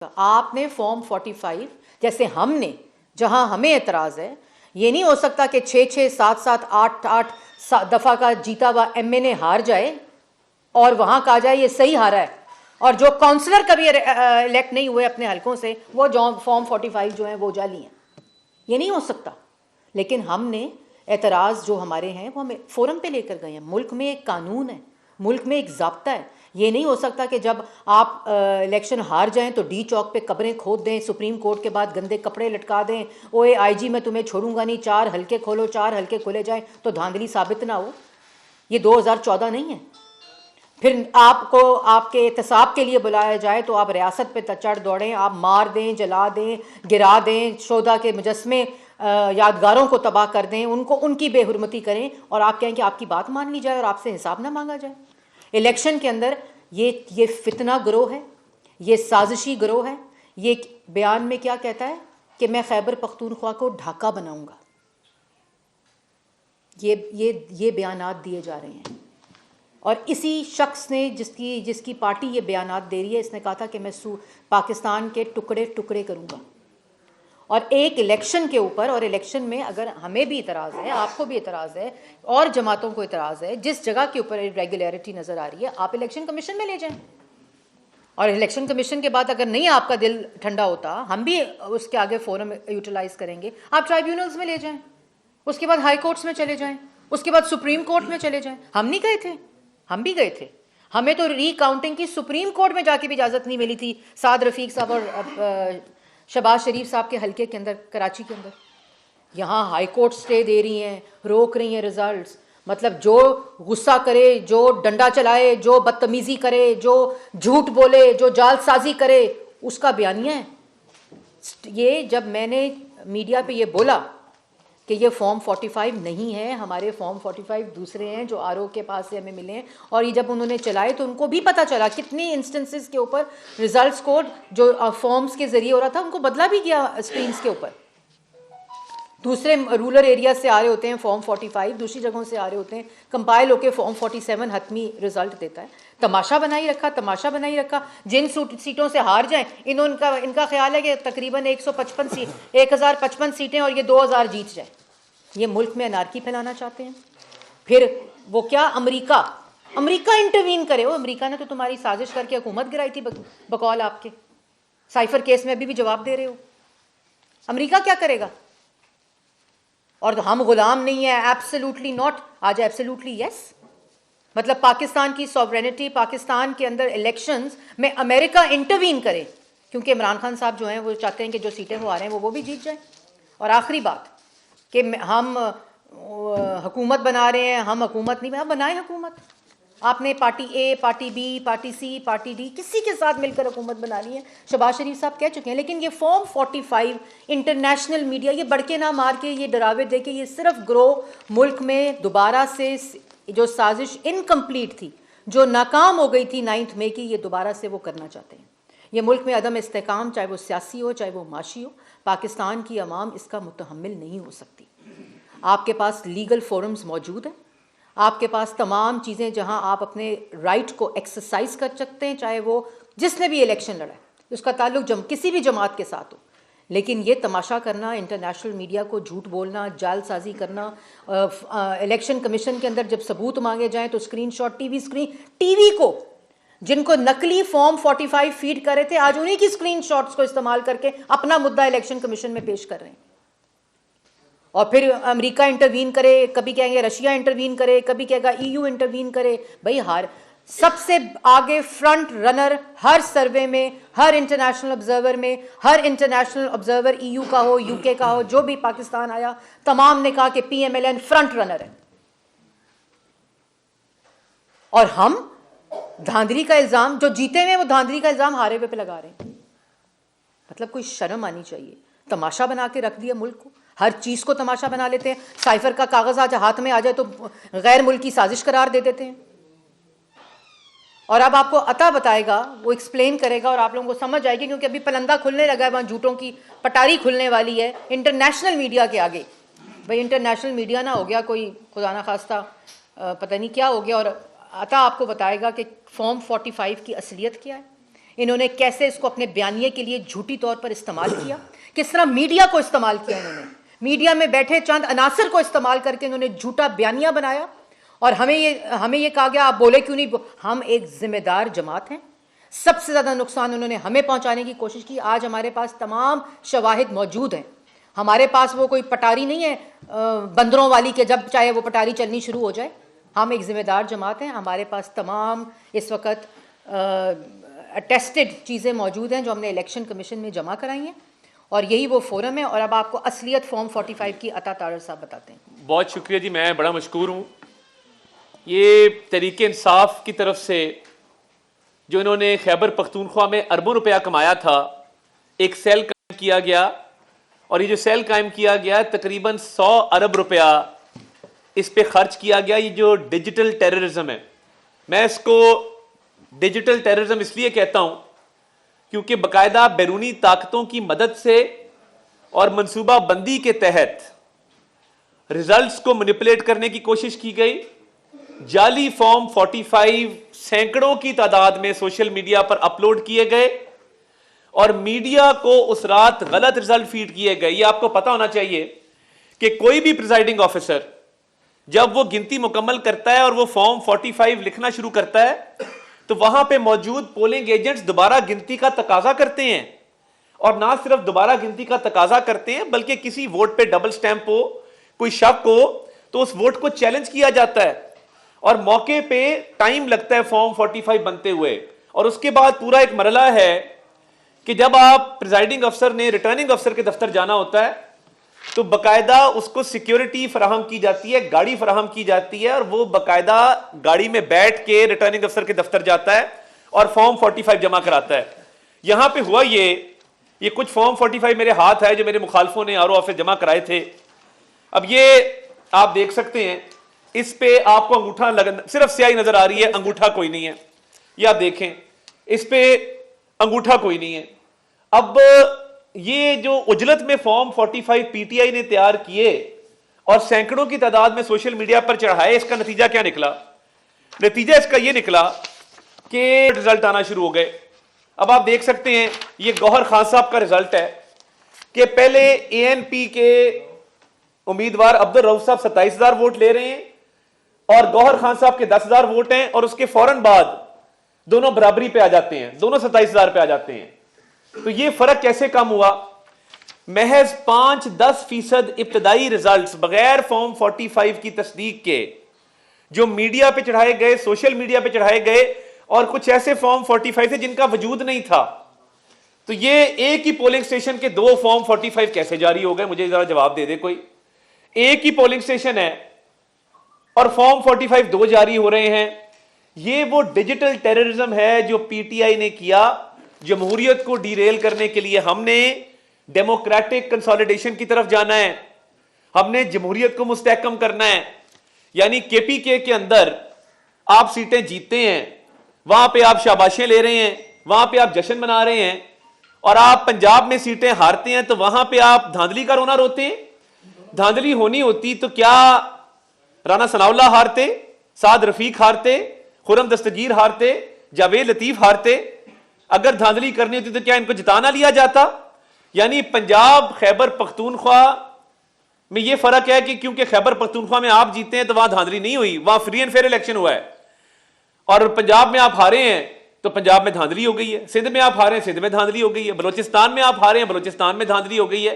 आपने फॉर्म 45 जैसे हमने, जहां हमें एतराज़ है, ये नहीं हो सकता कि 6-6, 7-7, 8-8 दफ़ा का जीता हुआ एमएनए हार जाए और वहां कहा जाए ये सही हारा है, और जो काउंसलर कभी इलेक्ट नहीं हुए अपने हलकों से वो जो फॉर्म 45 जो है वो जाली हैं। ये नहीं हो सकता। लेकिन हमने एतराज़ जो हमारे हैं वो हमें फोरम पे लेकर गए हैं। मुल्क में एक कानून है, मुल्क में एक ज़ाब्ता है। ये नहीं हो सकता कि जब आप इलेक्शन हार जाएं तो डी चौक पे कब्रें खोद दें, सुप्रीम कोर्ट के बाद गंदे कपड़े लटका दें, ओए आईजी मैं तुम्हें छोड़ूंगा नहीं, 4 हल्के खोलो, 4 हल्के खोले जाएं तो धांधली साबित ना हो। ये 2014 नहीं है। फिर आपको आपके एहतसाब के लिए बुलाया जाए तो आप रियासत पे चढ़ दौड़ें, आप मार दें, जला दें, गिरा दें, शोधा के मुजस्मे यादगारों को तबाह कर दें, उनको उनकी बेहुरमती करें और आप कहें कि आपकी बात मान ली जाए और आपसे हिसाब ना मांगा जाए। इलेक्शन के अंदर ये फितना गिरोह है, ये साजिशी गिरोह है। ये बयान में क्या कहता है कि मैं खैबर पख्तूनख्वा को ढाका बनाऊंगा। ये बयानात दिए जा रहे हैं और इसी शख्स ने जिसकी पार्टी ये बयानात दे रही है, इसने कहा था कि मैं पाकिस्तान के टुकड़े टुकड़े करूंगा। और एक इलेक्शन के ऊपर, और इलेक्शन में अगर हमें भी इतराज़ है, आपको भी इतराज़ है और जमातों को इतराज़ है, जिस जगह के ऊपर इरेगुलरिटी नज़र आ रही है आप इलेक्शन कमीशन में ले जाएं। और इलेक्शन कमीशन के बाद अगर नहीं आपका दिल ठंडा होता, हम भी उसके आगे फोरम यूटिलाइज करेंगे। आप ट्राइब्यूनल्स में ले जाएं, उसके बाद हाई कोर्ट्स में चले जाएं, उसके बाद सुप्रीम कोर्ट में चले जाएं। हम नहीं गए थे, हम भी गए थे। हमें तो रीकाउंटिंग की सुप्रीम कोर्ट में जाके भी इजाज़त नहीं मिली थी साद रफ़ीक साहब और शहबाज शरीफ साहब के हलके के अंदर, कराची के अंदर। यहाँ हाई कोर्ट स्टे दे रही हैं, रोक रही हैं रिजल्ट्स। मतलब जो गुस्सा करे, जो डंडा चलाए, जो बदतमीज़ी करे, जो झूठ बोले, जो जालसाजी करे, उसका बयानिया है ये। जब मैंने मीडिया पे ये बोला कि ये फॉर्म 45 नहीं है, हमारे फॉर्म 45 दूसरे हैं जो आरओ के पास से हमें मिले हैं, और ये जब उन्होंने चलाए तो उनको भी पता चला कितनी इंस्टेंसेस के ऊपर रिजल्ट्स कोड जो फॉर्म्स के जरिए हो रहा था उनको बदला भी गया स्क्रीन्स के ऊपर। दूसरे रूरल एरिया से आ रहे होते हैं फॉर्म 45, दूसरी जगहों से आ रहे होते हैं, कंपाइल होकर फॉर्म 47 हतमी रिजल्ट देता है। तमाशा बनाई रखा, तमाशा बनाई रखा। जिन सीटों से हार जाएं, इनका ख्याल है कि तकरीबन 1055 सीटें और ये 2000 जीत जाए। ये मुल्क में अनारकी फैलाना चाहते हैं। फिर वो क्या, अमेरिका इंटरवीन करे। वो अमेरिका ने तो तुम्हारी साजिश करके हुकूमत गिराई थी बकौल आपके। साइफर केस में अभी भी जवाब दे रहे हो। अमेरिका क्या करेगा? और हम गुलाम नहीं है, एब्सोल्युटली नॉट। आज एब्सोल्युटली यस। मतलब पाकिस्तान की सॉवरेनिटी, पाकिस्तान के अंदर इलेक्शंस में अमेरिका इंटरवीन करे, क्योंकि इमरान खान साहब जो हैं वो चाहते हैं कि जो सीटें वो आ रहे हैं वो भी जीत जाएं। और आखिरी बात कि हम हुकूमत बना रहे हैं, हम हुकूमत नहीं बनाए हुकूमत। आपने पार्टी ए, पार्टी बी, पार्टी सी, पार्टी डी, किसी के साथ मिलकर हुकूमत बना ली है। शहबाज शरीफ साहब कह चुके हैं। लेकिन ये फॉर्म 45 इंटरनेशनल मीडिया ये बड़के ना मार के, ये डरावे दे के, ये सिर्फ ग्रो मुल्क में दोबारा से जो साजिश इनकम्प्लीट थी, जो नाकाम हो गई थी 9 मई की, ये दोबारा से वो करना चाहते हैं। ये मुल्क में अदम इस्तेकाम, चाहे वो सियासी हो चाहे वो माशी हो, पाकिस्तान की अवाम इसका मुतहम्मिल नहीं हो सकती। आपके पास लीगल फोरम्स मौजूद हैं, आपके पास तमाम चीज़ें जहां आप अपने राइट को एक्सरसाइज कर सकते हैं, चाहे वो जिसने भी इलेक्शन लड़ा है उसका ताल्लुक किसी भी जमात के साथ हो। लेकिन ये तमाशा करना, इंटरनेशनल मीडिया को झूठ बोलना, जालसाजी करना, इलेक्शन कमीशन के अंदर जब सबूत मांगे जाएं तो स्क्रीनशॉट, टीवी को जिनको नकली फॉर्म 45 फीड कर रहे थे, आज उन्हीं की स्क्रीनशॉट्स को इस्तेमाल करके अपना मुद्दा इलेक्शन कमीशन में पेश कर रहे हैं। और फिर अमेरिका इंटरवीन करे, कभी कहेंगे रशिया इंटरवीन करे, कभी कहेगा ईयू इंटरवीन करे। भाई सबसे आगे फ्रंट रनर हर सर्वे में, हर इंटरनेशनल ऑब्जर्वर में, हर इंटरनेशनल ऑब्जर्वर ईयू का हो, यूके का हो, जो भी पाकिस्तान आया, तमाम ने कहा कि पीएमएलएन फ्रंट रनर है। और हम धांधली का इल्जाम, जो जीते हुए वो धांधली का इल्जाम हारे हुए पे लगा रहे हैं। मतलब कोई शर्म आनी चाहिए। तमाशा बना के रख दिया मुल्क को, हर चीज़ को तमाशा बना लेते हैं। साइफर का कागज़ आज हाथ में आ जाए तो गैर मुल्की साजिश करार दे देते हैं। और अब आपको अता बताएगा, वो एक्सप्लेन करेगा और आप लोगों को समझ आएगी, क्योंकि अभी पलंदा खुलने लगा है, वहाँ झूठों की पटारी खुलने वाली है इंटरनेशनल मीडिया के आगे। भाई इंटरनेशनल मीडिया ना हो गया कोई खुदा ना खास्ता पता नहीं क्या हो गया। और अता आपको बताएगा कि फॉर्म 45 की असलियत क्या है। इन्होंने कैसे इसको अपने बयानिए के लिए झूठी तौर पर इस्तेमाल किया, किस तरह मीडिया को इस्तेमाल किया इन्होंने, मीडिया में बैठे चंद अनासर को इस्तेमाल करके इन्होंने झूठा बयानिया बनाया और हमें ये कहा गया आप बोले क्यों नहीं। हम एक जिम्मेदार जमात हैं, सबसे ज़्यादा नुकसान उन्होंने हमें पहुंचाने की कोशिश की। आज हमारे पास तमाम शवाहिद मौजूद हैं, हमारे पास वो कोई पटारी नहीं है बंदरों वाली के जब चाहे वो पटारी चलनी शुरू हो जाए। हम एक ज़िम्मेदार जमात हैं, हमारे पास तमाम इस वक्त अटेस्टेड चीज़ें मौजूद हैं जो हमने इलेक्शन कमीशन में जमा कराई हैं और यही वो फोरम है। और अब आपको असलियत फॉर्म 45 की अता तारर साहब बताते हैं। बहुत शुक्रिया जी, मैं बड़ा मशकूर हूँ। ये तरीके इंसाफ की तरफ से जो इन्होंने खैबर पख्तूनख्वा में अरबों रुपया कमाया था, एक सेल कायम किया गया और ये जो सेल कायम किया गया तकरीबन 100 अरब रुपया इस पे खर्च किया गया। ये जो डिजिटल टेररिज्म है, मैं इसको डिजिटल टेररिज्म इसलिए कहता हूँ क्योंकि बाकायदा बैरूनी ताकतों की मदद से और मनसूबा बंदी के तहत रिजल्ट्स को मैनिपुलेट करने की कोशिश की गई। जाली फॉर्म 45 सैकड़ों की तादाद में सोशल मीडिया पर अपलोड किए गए और मीडिया को उस रात गलत रिजल्ट फीड किए गए। ये आपको पता होना चाहिए कि कोई भी प्रिजाइडिंग ऑफिसर जब वो गिनती मुकम्मल करता है और वो फॉर्म 45 लिखना शुरू करता है तो वहां पे मौजूद पोलिंग एजेंट्स दोबारा गिनती का तकाजा करते हैं और ना सिर्फ दोबारा गिनती का तकाजा करते हैं बल्कि किसी वोट पे डबल स्टैंप हो, कोई शक हो तो उस वोट को चैलेंज किया जाता है और मौके पे टाइम लगता है फॉर्म 45 बनते हुए। और उसके बाद पूरा एक मरला है कि जब आप प्रिजाइडिंग अफसर ने रिटर्निंग अफसर के दफ्तर जाना होता है तो बाकायदा उसको सिक्योरिटी फराहम की जाती है, गाड़ी फराहम की जाती है और वो बाकायदा गाड़ी में बैठ के रिटर्निंग अफसर के दफ्तर जाता है और फॉर्म 45 जमा कराता है। यहां पे हुआ ये कुछ फॉर्म 45 मेरे हाथ है जो मेरे मुखालफों ने आरओ ऑफिस जमा कराए थे। अब ये आप देख सकते हैं, इस पे आपको अंगूठा लगन सिर्फ स्याही नजर आ रही है, अंगूठा कोई नहीं है। ये आप देखें, इस पे अंगूठा कोई नहीं है। अब ये जो उजलत में फॉर्म 45 पीटीआई ने तैयार किए और सैकड़ों की तादाद में सोशल मीडिया पर चढ़ाए, इसका नतीजा क्या निकला? नतीजा इसका ये निकला कि रिजल्ट आना शुरू हो गए। अब आप देख सकते हैं, ये गौहर खान साहब का रिजल्ट है कि पहले एएनपी के उम्मीदवार अब्दुल रऊफ साहब 27,000 वोट ले रहे हैं और गौहर खान साहब के 10,000 वोट हैं और उसके फौरन बाद दोनों बराबरी पे आ जाते हैं, दोनों 27,000 पे आ जाते हैं। तो ये फर्क कैसे कम हुआ? महज 5-10% इब्तदाई रिजल्ट्स बगैर फॉर्म 45 की तस्दीक के जो मीडिया पे चढ़ाए गए, सोशल मीडिया पे चढ़ाए गए और कुछ ऐसे फॉर्म 45 थे जिनका वजूद नहीं था। तो ये एक ही पोलिंग स्टेशन के 2 फॉर्म 45 कैसे जारी हो गए? मुझे जरा जवाब दे दे कोई। एक ही पोलिंग स्टेशन है और फॉर्म 45 2 जारी हो रहे हैं। ये वो डिजिटल टेररिज्म है जो पीटीआई ने किया। जमहूरियत को डीरेल करने के लिए हमने डेमोक्रेटिक कंसोलिडेशन की तरफ जाना है, हमने जमहूरियत को मुस्तहकम करना है। यानी केपीके के अंदर आप सीटें जीतते हैं, वहां पे आप शाबाशें ले रहे हैं, वहां पे आप जश्न मना रहे हैं और आप पंजाब में सीटें हारते हैं तो वहां पे आप धांधली का रोना रोते हैं। धांधली होनी होती तो क्या राना सनाउल्लाह हारते, साद रफीक हारते, खुरम दस्तगीर हारते, जावेद लतीफ हारते? अगर धांधली करनी होती तो क्या इनको जिताना लिया जाता? यानी पंजाब खैबर पख्तूनख्वा में यह फर्क है कि क्योंकि खैबर पख्तूनख्वा में आप जीते हैं तो वहां धांधली नहीं हुई, वहां फ्री एंड फेयर इलेक्शन हुआ है। और पंजाब में आप हारे हैं तो पंजाब में धांधली हो गई है, सिंध में आप हारे हैं, सिंध में धांधली हो गई है, बलोचिस्तान में आप हारे हैं, बलोचिस्तान में धांधली हो गई है।